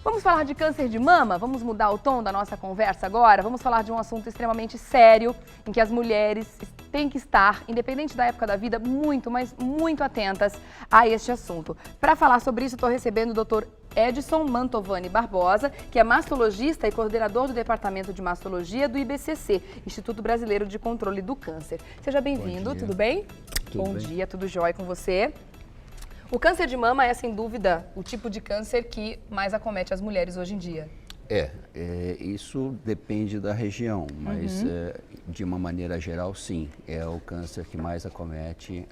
Vamos falar de câncer de mama? Vamos mudar o tom da nossa conversa agora? Vamos falar de um assunto extremamente sério, em que as mulheres têm que estar, independente da época da vida, muito, mas muito atentas a este assunto. Para falar sobre isso, estou recebendo o Dr. Edson Mantovani Barbosa, que é mastologista e coordenador do Departamento de Mastologia do IBCC, Instituto Brasileiro de Controle do Câncer. Seja bem-vindo, tudo bem? Bom dia, tudo jóia com você? O câncer de mama é, sem dúvida, o tipo de câncer que mais acomete as mulheres hoje em dia. Isso depende da região, mas de uma maneira geral, sim, é o câncer que mais acomete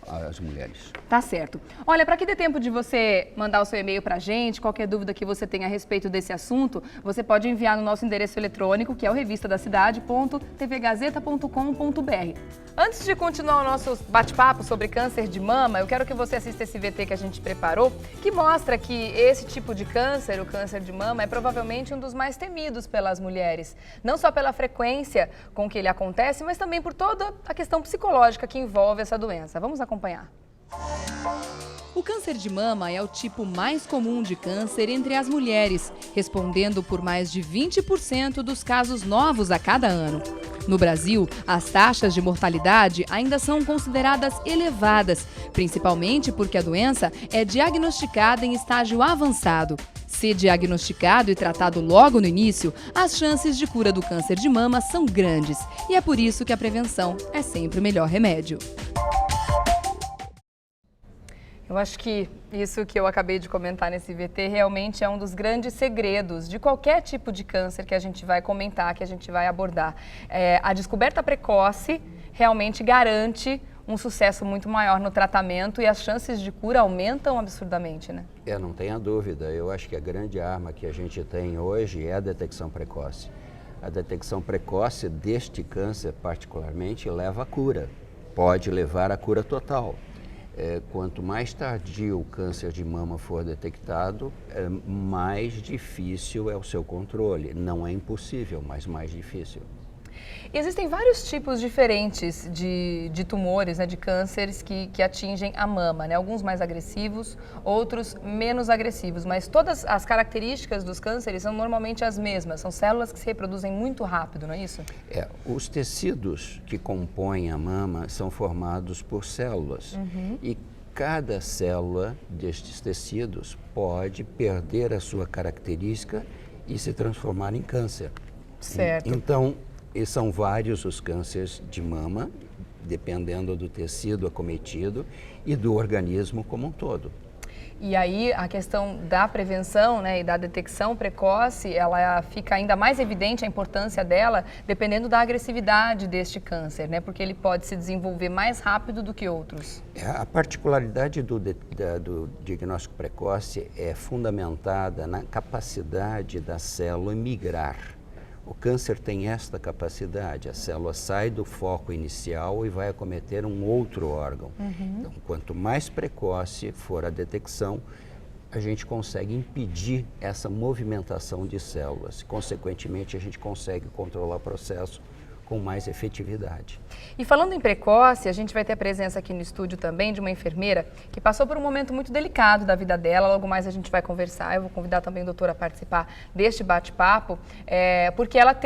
as mulheres. Tá certo. Olha, para que dê tempo de você mandar o seu e-mail para a gente, qualquer dúvida que você tenha a respeito desse assunto, você pode enviar no nosso endereço eletrônico, que é o revistadacidade.tvgazeta.com.br. Antes de continuar o nosso bate-papo sobre câncer de mama, eu quero que você assista esse VT que a gente preparou, que mostra que esse tipo de câncer, o câncer de mama, é provavelmente um dos mais temidos pelas mulheres. Não só pela frequência com que ele acontece, mas também por toda a questão psicológica que envolve essa doença. Vamos acompanhar. O câncer de mama é o tipo mais comum de câncer entre as mulheres, respondendo por mais de 20% dos casos novos a cada ano. No Brasil, as taxas de mortalidade ainda são consideradas elevadas, principalmente porque a doença é diagnosticada em estágio avançado. Se diagnosticado e tratado logo no início, as chances de cura do câncer de mama são grandes. E é por isso que a prevenção é sempre o melhor remédio. Eu acho que isso que eu acabei de comentar nesse VT realmente é um dos grandes segredos de qualquer tipo de câncer que a gente vai comentar, que a gente vai abordar. A descoberta precoce realmente garante um sucesso muito maior no tratamento e as chances de cura aumentam absurdamente, né? Não tenha dúvida. Eu acho que a grande arma que a gente tem hoje é a detecção precoce. A detecção precoce deste câncer, particularmente, leva à cura. Pode levar à cura total. Quanto mais tardio o câncer de mama for detectado, mais difícil é o seu controle. Não é impossível, mas mais difícil. Existem vários tipos diferentes de tumores, né, de cânceres que atingem a mama, né? Alguns mais agressivos, outros menos agressivos, mas todas as características dos cânceres são normalmente as mesmas, são células que se reproduzem muito rápido, não é isso? Os tecidos que compõem a mama são formados por células e cada célula destes tecidos pode perder a sua característica e se transformar em câncer. Certo. Então, e são vários os cânceres de mama, dependendo do tecido acometido e do organismo como um todo. E aí a questão da prevenção, né, e da detecção precoce, ela fica ainda mais evidente a importância dela dependendo da agressividade deste câncer, né, porque ele pode se desenvolver mais rápido do que outros. A particularidade do diagnóstico precoce é fundamentada na capacidade da célula migrar. O câncer tem esta capacidade, a célula sai do foco inicial e vai acometer um outro órgão. Então, quanto mais precoce for a detecção, a gente consegue impedir essa movimentação de células. Consequentemente, a gente consegue controlar o processo com mais efetividade. E falando em precoce, a gente vai ter a presença aqui no estúdio também de uma enfermeira que passou por um momento muito delicado da vida dela. Logo mais a gente vai conversar, eu vou convidar também o doutor a participar deste bate-papo, porque ela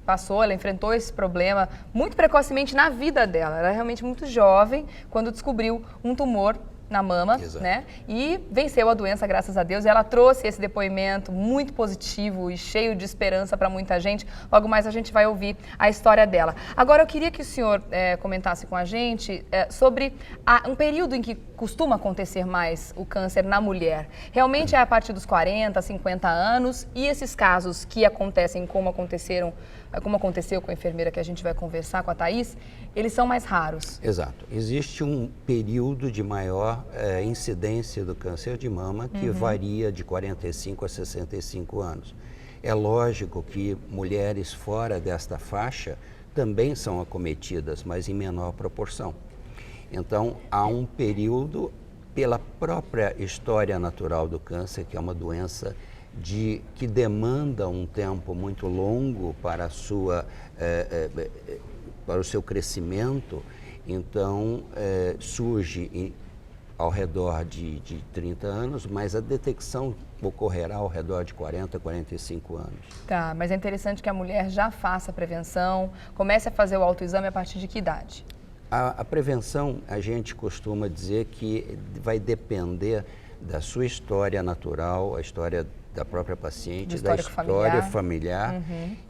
ela enfrentou esse problema muito precocemente na vida dela. Ela era realmente muito jovem quando descobriu um tumor na mama, né? E venceu a doença, graças a Deus. E ela trouxe esse depoimento muito positivo e cheio de esperança para muita gente. Logo mais a gente vai ouvir a história dela. Agora eu queria que o senhor comentasse com a gente sobre um período em que costuma acontecer mais o câncer na mulher. Realmente é a partir dos 40, 50 anos, e esses casos que acontecem como aconteceu com a enfermeira que a gente vai conversar, com a Thaís, eles são mais raros. Exato. Existe um período de maior incidência do câncer de mama que varia de 45 a 65 anos. É lógico que mulheres fora desta faixa também são acometidas, mas em menor proporção. Então, há um período, pela própria história natural do câncer, que é uma doença que demanda um tempo muito longo para o seu crescimento, então surge ao redor de 30 anos, mas a detecção ocorrerá ao redor de 40, 45 anos. Tá, mas é interessante que a mulher já faça a prevenção, comece a fazer o autoexame a partir de que idade? A prevenção, a gente costuma dizer que vai depender da sua história natural, a história da própria paciente, da história familiar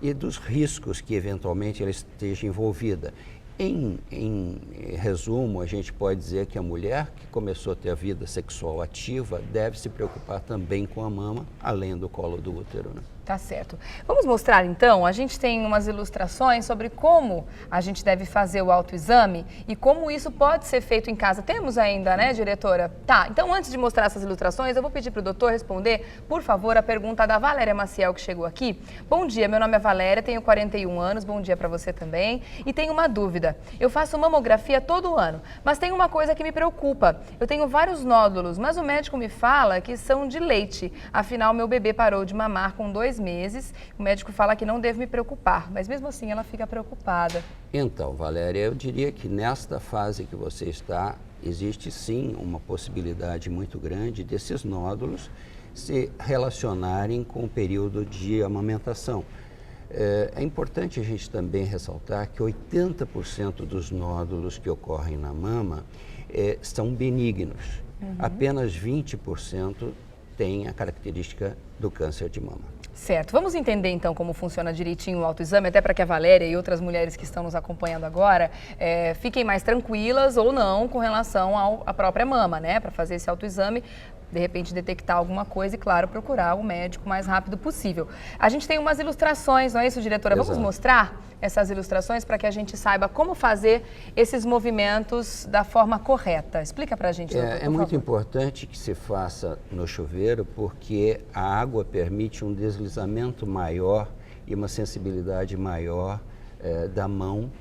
e dos riscos que eventualmente ela esteja envolvida. Em resumo, a gente pode dizer que a mulher que começou a ter a vida sexual ativa deve se preocupar também com a mama, além do colo do útero, né? Tá certo. Vamos mostrar então, a gente tem umas ilustrações sobre como a gente deve fazer o autoexame e como isso pode ser feito em casa. Temos ainda, né, diretora? Tá, então antes de mostrar essas ilustrações, eu vou pedir para o doutor responder, por favor, a pergunta da Valéria Maciel, que chegou aqui. Bom dia, meu nome é Valéria, tenho 41 anos, bom dia para você também. E tenho uma dúvida, eu faço mamografia todo ano, mas tem uma coisa que me preocupa. Eu tenho vários nódulos, mas o médico me fala que são de leite. Afinal, meu bebê parou de mamar com 2 meses, o médico fala que não deve me preocupar, mas mesmo assim ela fica preocupada. Então, Valéria, eu diria que nesta fase que você está, existe sim uma possibilidade muito grande desses nódulos se relacionarem com o período de amamentação. É importante a gente também ressaltar que 80% dos nódulos que ocorrem na mama são benignos. Apenas 20% têm a característica do câncer de mama. Certo. Vamos entender então como funciona direitinho o autoexame, até para que a Valéria e outras mulheres que estão nos acompanhando agora fiquem mais tranquilas ou não com relação à própria mama, né? Para fazer esse autoexame, de repente detectar alguma coisa e, claro, procurar o médico o mais rápido possível. A gente tem umas ilustrações, não é isso, diretora? Exato. Vamos mostrar essas ilustrações para que a gente saiba como fazer esses movimentos da forma correta. Explica para a gente, doutor, É muito importante que se faça no chuveiro, porque a água permite um deslizamento maior e uma sensibilidade maior da mão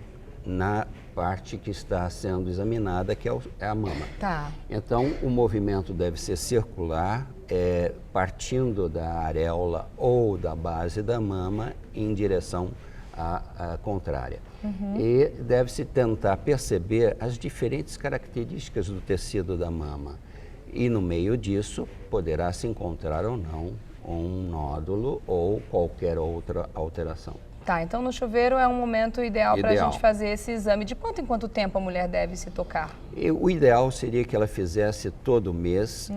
na parte que está sendo examinada, que é a mama. Tá. Então, o movimento deve ser circular, partindo da areola ou da base da mama em direção à contrária. E deve-se tentar perceber as diferentes características do tecido da mama. E no meio disso, poderá se encontrar ou não um nódulo ou qualquer outra alteração. Tá, então no chuveiro é um momento ideal para a gente fazer esse exame. De quanto em quanto tempo a mulher deve se tocar? O ideal seria que ela fizesse todo mês,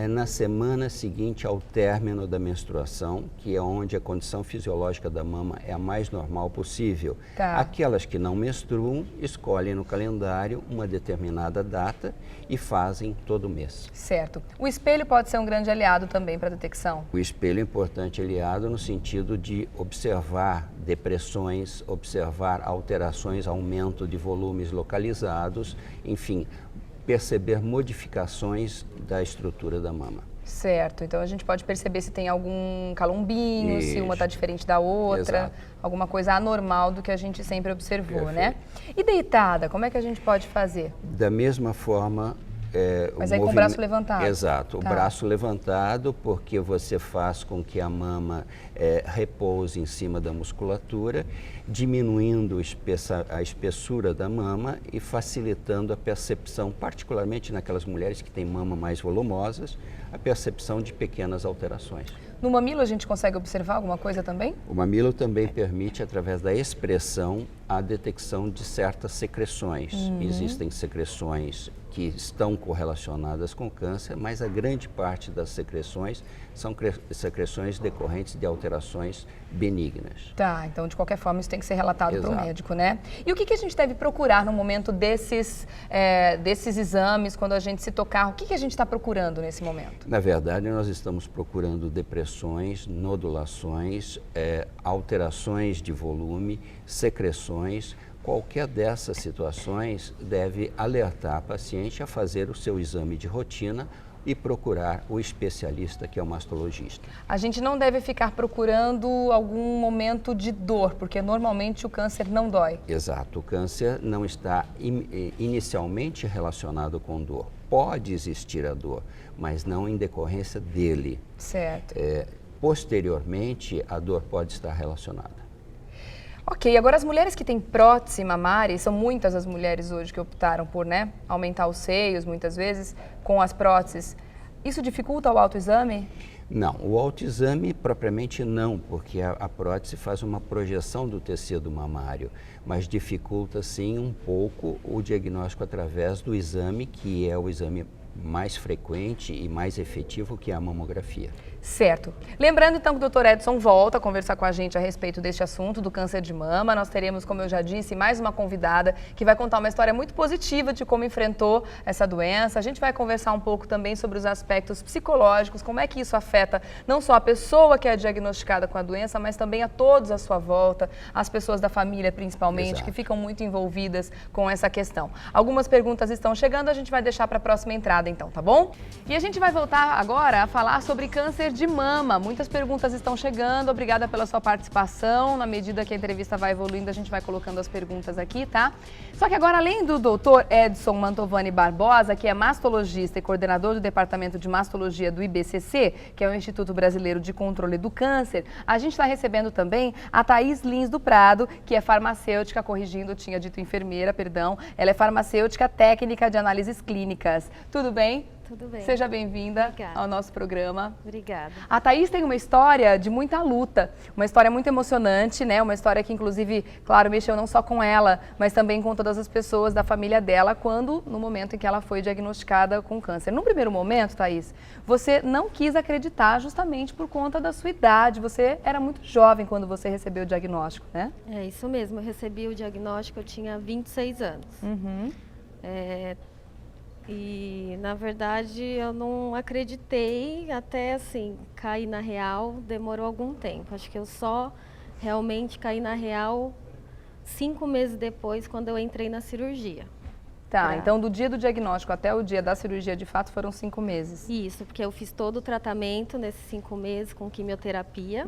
na semana seguinte ao término da menstruação, que é onde a condição fisiológica da mama é a mais normal possível. Tá. Aquelas que não menstruam, escolhem no calendário uma determinada data e fazem todo mês. Certo. O espelho pode ser um grande aliado também para a detecção? O espelho é importante aliado no sentido de observar depressões, observar alterações, aumento de volumes localizados, enfim, perceber modificações da estrutura da mama. Certo, então a gente pode perceber se tem algum calombinho, Isso. se uma está diferente da outra, Exato. alguma coisa anormal do que a gente sempre observou, Perfeito. né? E deitada, como é que a gente pode fazer? Da mesma forma... Mas aí com o braço levantado. Exato, Tá. O braço levantado, porque você faz com que a mama repouse em cima da musculatura, diminuindo a espessura da mama e facilitando a percepção, particularmente naquelas mulheres que têm mama mais volumosas, a percepção de pequenas alterações. No mamilo a gente consegue observar alguma coisa também? O mamilo também permite, através da expressão, a detecção de certas secreções. Existem secreções que estão correlacionadas com câncer, mas a grande parte das secreções são secreções decorrentes de alterações benignas. Tá, então de qualquer forma isso tem que ser relatado para o Exato. médico, né? E o que a gente deve procurar no momento desses exames, quando a gente se tocar? O que a gente está procurando nesse momento? Na verdade, nós estamos procurando depressões, nodulações, alterações de volume, secreções. Qualquer dessas situações deve alertar a paciente a fazer o seu exame de rotina e procurar o especialista, que é o mastologista. A gente não deve ficar procurando algum momento de dor, porque normalmente o câncer não dói. Exato, o câncer não está inicialmente relacionado com dor. Pode existir a dor, mas não em decorrência dele. Certo. Posteriormente, a dor pode estar relacionada. Ok, agora as mulheres que têm prótese mamária, e são muitas as mulheres hoje que optaram por, né, aumentar os seios, muitas vezes, com as próteses, isso dificulta o autoexame? Não, o autoexame propriamente não, porque a prótese faz uma projeção do tecido mamário, mas dificulta sim um pouco o diagnóstico através do exame, que é o exame mais frequente e mais efetivo, que é a mamografia. Certo. Lembrando então que o Dr. Edson volta a conversar com a gente a respeito deste assunto do câncer de mama. Nós teremos, como eu já disse, mais uma convidada que vai contar uma história muito positiva de como enfrentou essa doença. A gente vai conversar um pouco também sobre os aspectos psicológicos, como é que isso afeta não só a pessoa que é diagnosticada com a doença, mas também a todos à sua volta, as pessoas da família principalmente, Exato. que ficam muito envolvidas com essa questão. Algumas perguntas estão chegando, a gente vai deixar para a próxima entrada então, tá bom? E a gente vai voltar agora a falar sobre câncer de mama. Muitas perguntas estão chegando, obrigada pela sua participação. Na medida que a entrevista vai evoluindo, a gente vai colocando as perguntas aqui, tá? Só que agora, além do Dr. Edson Mantovani Barbosa, que é mastologista e coordenador do Departamento de Mastologia do IBCC, que é o Instituto Brasileiro de Controle do Câncer, a gente está recebendo também a Thaís Lins do Prado, que é farmacêutica, corrigindo, tinha dito enfermeira, perdão. Ela é farmacêutica técnica de análises clínicas. Tudo bem? Tudo bem. Seja bem-vinda Obrigada. ao nosso programa. Obrigada. A Thaís tem uma história de muita luta, uma história muito emocionante, né? Uma história que, inclusive, claro, mexeu não só com ela, mas também com todas as pessoas da família dela, no momento em que ela foi diagnosticada com câncer. No primeiro momento, Thaís, você não quis acreditar justamente por conta da sua idade. Você era muito jovem quando você recebeu o diagnóstico, né? É isso mesmo, eu recebi o diagnóstico, eu tinha 26 anos. E, na verdade, eu não acreditei, até assim, cair na real, demorou algum tempo. Acho que eu só realmente caí na real 5 meses depois, quando eu entrei na cirurgia. Tá, então do dia do diagnóstico até o dia da cirurgia, de fato, foram 5 meses. Isso, porque eu fiz todo o tratamento nesses 5 meses com quimioterapia,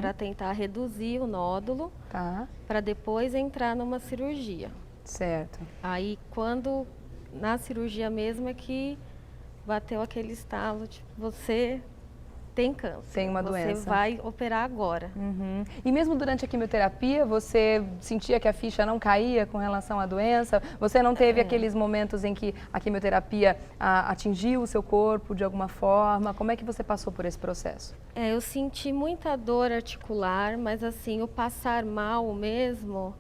para tentar reduzir o nódulo, Tá, para depois entrar numa cirurgia. certo. Aí, quando na cirurgia mesmo é que bateu aquele estalo, tipo, você tem câncer. Tem uma você doença. Você vai operar agora. E mesmo durante a quimioterapia, você sentia que a ficha não caía com relação à doença? Você não teve aqueles momentos em que a quimioterapia atingiu o seu corpo de alguma forma? Como é que você passou por esse processo? Eu senti muita dor articular, mas assim, o passar mal mesmo,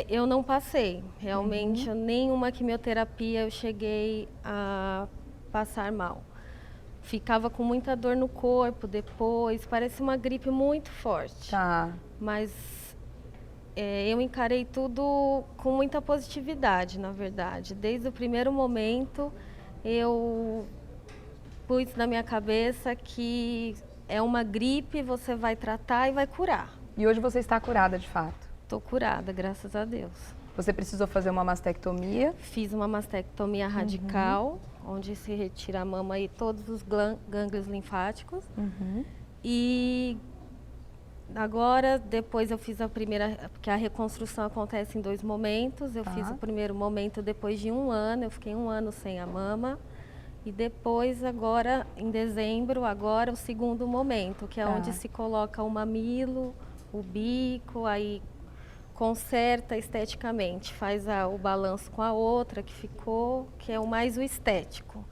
eu não passei. Realmente, nenhuma quimioterapia eu cheguei a passar mal. Ficava com muita dor no corpo depois, parece uma gripe muito forte. Tá. Mas eu encarei tudo com muita positividade, na verdade. Desde o primeiro momento, eu pus na minha cabeça que é uma gripe, você vai tratar e vai curar. E hoje você está curada, de fato? Estou curada, graças a Deus. Você precisou fazer uma mastectomia? Fiz uma mastectomia radical, onde se retira a mama e todos os gânglios linfáticos. E agora, depois eu fiz a primeira, porque a reconstrução acontece em 2 momentos. Eu fiz o primeiro momento depois de 1 ano, eu fiquei 1 ano sem a mama. E depois, agora, em dezembro, agora o segundo momento, que é onde se coloca o mamilo, o bico, aí conserta esteticamente, faz o balanço com a outra que ficou, que é o mais o estético,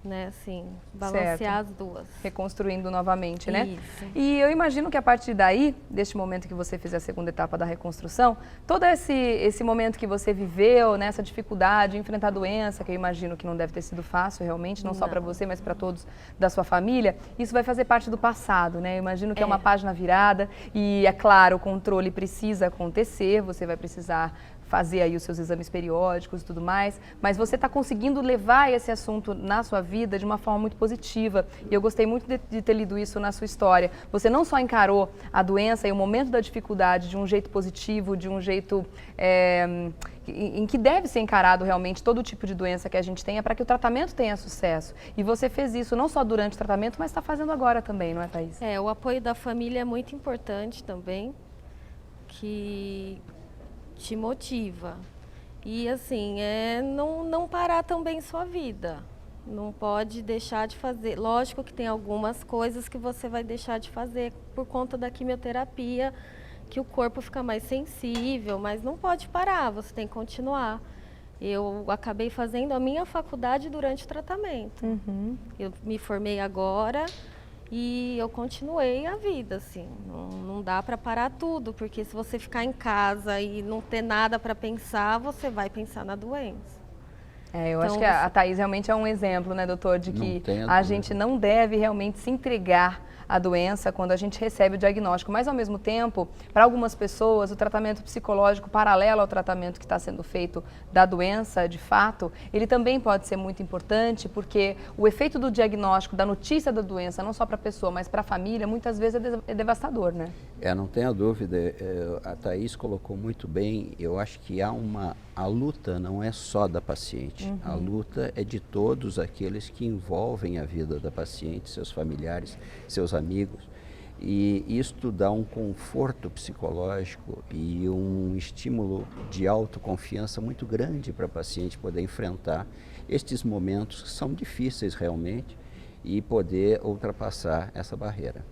né, assim, balancear as duas. Reconstruindo novamente, né? Isso. E eu imagino que a partir daí, deste momento que você fez a segunda etapa da reconstrução, todo esse momento que você viveu, né, essa dificuldade de enfrentar a doença, que eu imagino que não deve ter sido fácil realmente, não só para você, mas para todos da sua família, isso vai fazer parte do passado, né? Eu imagino que é uma página virada e, é claro, o controle precisa acontecer, você vai precisar fazer aí os seus exames periódicos e tudo mais, mas você está conseguindo levar esse assunto na sua vida de uma forma muito positiva. E eu gostei muito de ter lido isso na sua história. Você não só encarou a doença e o momento da dificuldade de um jeito positivo, de um jeito em que deve ser encarado realmente todo tipo de doença que a gente tenha para que o tratamento tenha sucesso. E você fez isso não só durante o tratamento, mas está fazendo agora também, não é, Thaís? O apoio da família é muito importante também, que te motiva. E assim, não parar também sua vida. Não pode deixar de fazer. Lógico que tem algumas coisas que você vai deixar de fazer por conta da quimioterapia, que o corpo fica mais sensível, mas não pode parar, você tem que continuar. Eu acabei fazendo a minha faculdade durante o tratamento. Eu me formei agora e eu continuei a vida, assim. Não dá para parar tudo, porque se você ficar em casa e não ter nada para pensar, você vai pensar na doença. Eu acho que a Thaís realmente é um exemplo, né, doutor, de que a gente não deve realmente se entregar à doença quando a gente recebe o diagnóstico. Mas, ao mesmo tempo, para algumas pessoas, o tratamento psicológico paralelo ao tratamento que está sendo feito da doença, de fato, ele também pode ser muito importante, porque o efeito do diagnóstico, da notícia da doença, não só para a pessoa, mas para a família, muitas vezes é devastador, né? Não tenha dúvida, a Thaís colocou muito bem. Eu acho que a luta não é só da paciente, a luta é de todos aqueles que envolvem a vida da paciente, seus familiares, seus amigos, e isto dá um conforto psicológico e um estímulo de autoconfiança muito grande para a paciente poder enfrentar estes momentos que são difíceis realmente e poder ultrapassar essa barreira.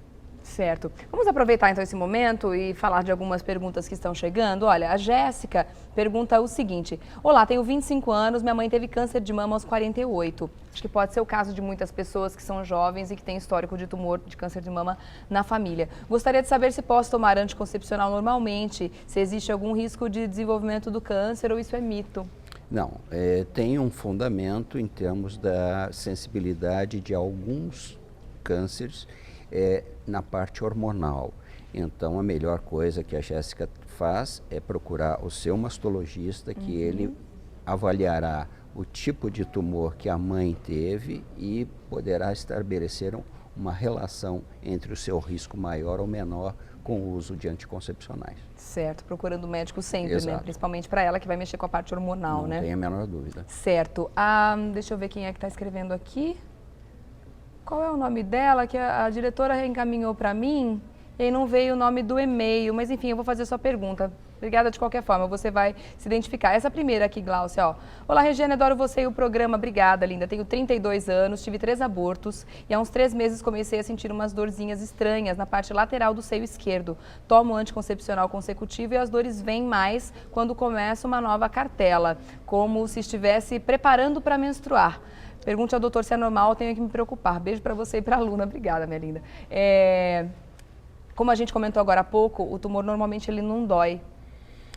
Certo. Vamos aproveitar então esse momento e falar de algumas perguntas que estão chegando. Olha, a Jéssica pergunta o seguinte: olá, tenho 25 anos, minha mãe teve câncer de mama aos 48. Acho que pode ser o caso de muitas pessoas que são jovens e que têm histórico de tumor de câncer de mama na família. Gostaria de saber se posso tomar anticoncepcional normalmente, se existe algum risco de desenvolvimento do câncer ou isso é mito. Não, tem um fundamento em termos da sensibilidade de alguns cânceres na parte hormonal. Então, a melhor coisa que a Jéssica faz é procurar o seu mastologista, que ele avaliará o tipo de tumor que a mãe teve e poderá estabelecer uma relação entre o seu risco maior ou menor com o uso de anticoncepcionais. Certo, procurando o médico sempre, Exato. né? Principalmente para ela que vai mexer com a parte hormonal, né? Não tem a menor dúvida. Certo. Deixa eu ver quem é que está escrevendo aqui. Qual é o nome dela? Que a diretora reencaminhou para mim e aí não veio o nome do e-mail. Mas enfim, eu vou fazer a sua pergunta. Obrigada de qualquer forma, você vai se identificar. Essa primeira aqui, Gláucia, ó. Olá, Regiane, adoro você e o programa. Obrigada, linda. Tenho 32 anos, tive 3 abortos e há uns 3 meses comecei a sentir umas dorzinhas estranhas na parte lateral do seio esquerdo. Tomo anticoncepcional consecutivo e as dores vêm mais quando começa uma nova cartela, como se estivesse preparando para menstruar. Pergunte ao doutor se é normal, tenho que me preocupar. Beijo para você e para a Luna. Obrigada, minha linda. Como a gente comentou agora há pouco, o tumor normalmente ele não dói.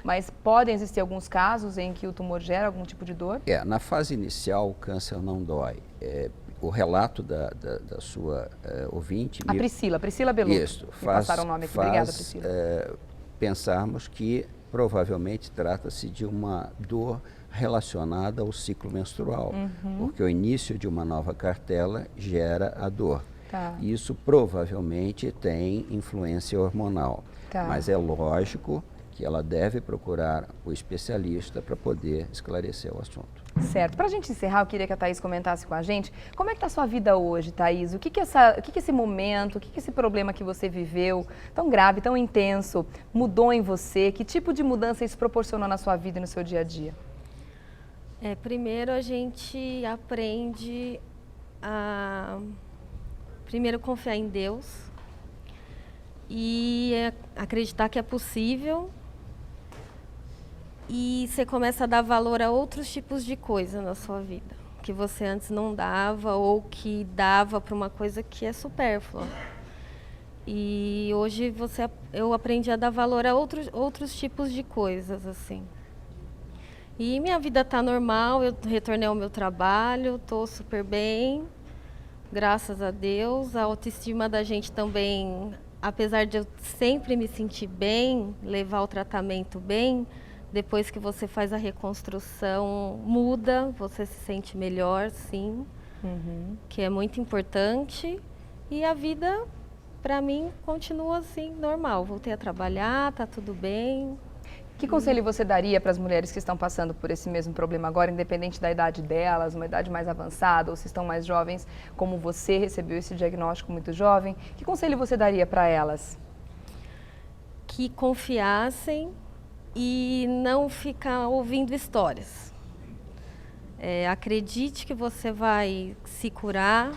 Mas podem existir alguns casos em que o tumor gera algum tipo de dor? Na fase inicial, o câncer não dói. O relato da sua ouvinte... A Priscila Beluto. Isso. Passaram o nome aqui. Obrigada, Priscila. Pensarmos que provavelmente trata-se de uma dor relacionada ao ciclo menstrual, porque o início de uma nova cartela gera a dor. Tá. Isso provavelmente tem influência hormonal, mas é lógico que ela deve procurar o especialista para poder esclarecer o assunto. Certo. Para a gente encerrar, eu queria que a Thaís comentasse com a gente como é que está a sua vida hoje, Thaís? O que esse momento, o que esse problema que você viveu, tão grave, tão intenso, mudou em você? Que tipo de mudança isso proporcionou na sua vida e no seu dia a dia? Primeiro a gente aprende a primeiro confiar em Deus e acreditar que é possível, e você começa a dar valor a outros tipos de coisa na sua vida que você antes não dava ou que dava para uma coisa que é supérflua. E hoje eu aprendi a dar valor a outros tipos de coisas, assim. E minha vida está normal, eu retornei ao meu trabalho, estou super bem, graças a Deus. A autoestima da gente também, apesar de eu sempre me sentir bem, levar o tratamento bem, depois que você faz a reconstrução, muda, você se sente melhor, sim, que é muito importante. E a vida, para mim, continua assim, normal. Voltei a trabalhar, está tudo bem. Que conselho você daria para as mulheres que estão passando por esse mesmo problema agora, independente da idade delas, uma idade mais avançada, ou se estão mais jovens, como você recebeu esse diagnóstico muito jovem? Que conselho você daria para elas? Que confiassem e não ficar ouvindo histórias. Acredite que você vai se curar,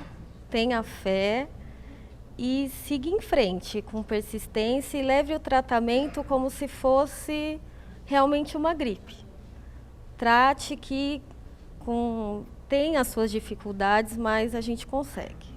tenha fé e siga em frente com persistência e leve o tratamento como se fosse realmente uma gripe. Trate que tem as suas dificuldades, mas a gente consegue.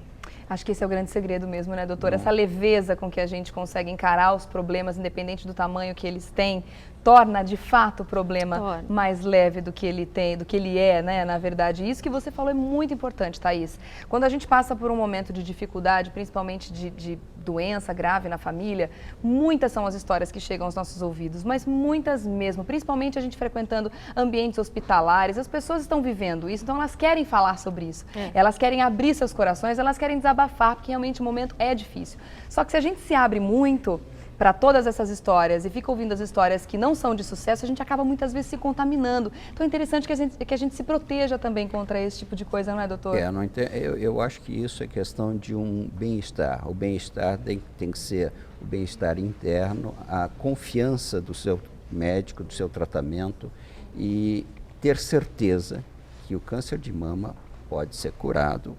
Acho que esse é o grande segredo mesmo, né, doutora? Essa leveza com que a gente consegue encarar os problemas, independente do tamanho que eles têm, torna de fato o problema mais leve do que ele tem, do que ele é, né, na verdade. Isso que você falou é muito importante, Thaís. Quando a gente passa por um momento de dificuldade, principalmente de doença grave na família, muitas são as histórias que chegam aos nossos ouvidos, mas muitas mesmo, principalmente a gente frequentando ambientes hospitalares, as pessoas estão vivendo isso, então elas querem falar sobre isso, elas querem abrir seus corações, elas querem desabafar, porque realmente o momento é difícil. Só que se a gente se abre muito para todas essas histórias e fica ouvindo as histórias que não são de sucesso, a gente acaba muitas vezes se contaminando. Então é interessante que a gente se proteja também contra esse tipo de coisa, não é, doutor? Eu acho que isso é questão de um bem-estar. O bem-estar tem que ser o bem-estar interno, a confiança do seu médico, do seu tratamento e ter certeza que o câncer de mama pode ser curado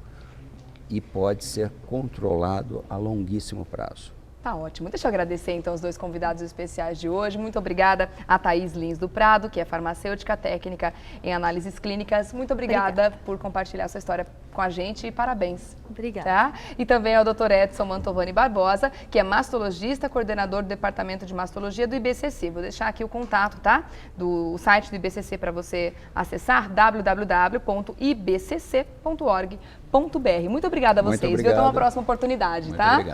e pode ser controlado a longuíssimo prazo. Tá ótimo. Deixa eu agradecer então os dois convidados especiais de hoje. Muito obrigada a Thaís Lins do Prado, que é farmacêutica técnica em análises clínicas. Muito obrigada por compartilhar sua história com a gente e parabéns. Obrigada. Tá? E também ao Dr. Edson Mantovani Barbosa, que é mastologista, coordenador do Departamento de Mastologia do IBCC. Vou deixar aqui o contato, tá? Do site do IBCC para você acessar, www.ibcc.org.br. Muito obrigada a vocês. Até uma próxima oportunidade, tá? Muito obrigado.